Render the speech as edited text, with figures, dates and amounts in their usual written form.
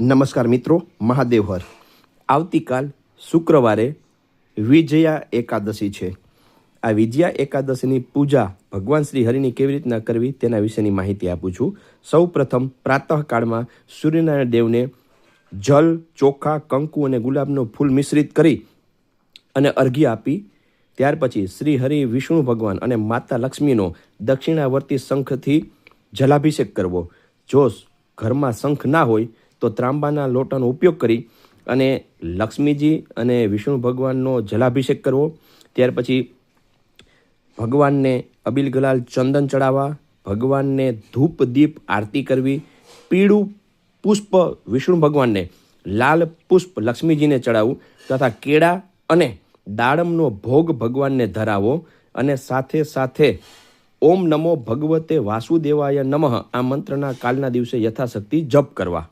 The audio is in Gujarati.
નમસ્કાર મિત્રો, મહાદેવ હર. આવતીકાલ શુક્રવારે વિજયા એકાદશી છે. આ વિજયા એકાદશીની પૂજા ભગવાન શ્રી હરિની કેવી રીતના કરવી તેના વિશેની માહિતી આપું છું. સૌ પ્રથમ પ્રાતઃકાળમાં સૂર્યનારાયણ દેવને જલ, ચોખા, કંકુ અને ગુલાબનું ફૂલ મિશ્રિત કરી અને અર્ઘ્ય આપી ત્યાર પછી શ્રી હરિ, વિષ્ણુ ભગવાન અને માતા લક્ષ્મીનો દક્ષિણાવર્તી શંખથી જલાભિષેક કરવો. જો ઘરમાં શંખ ના હોય તો ત્રાંબાના લોટાનો ઉપયોગ કરી અને લક્ષ્મીજી અને વિષ્ણુ ભગવાનનો જલાભિષેક કરવો. ત્યાર પછી ભગવાનને અબીલ ગુલાલ ચંદન ચડાવવા, ભગવાનને ધૂપ દીપ આરતી કરવી, પીળું પુષ્પ વિષ્ણુ ભગવાનને, લાલ પુષ્પ લક્ષ્મીજીને ચડાવવું તથા કેળા અને દાડમનો ભોગ ભગવાનને ધરાવો અને સાથે સાથે ઓમ નમો ભગવતે વાસુદેવાય નમઃ આ મંત્રના કાલના દિવસે યથાશક્તિ જપ કરવા.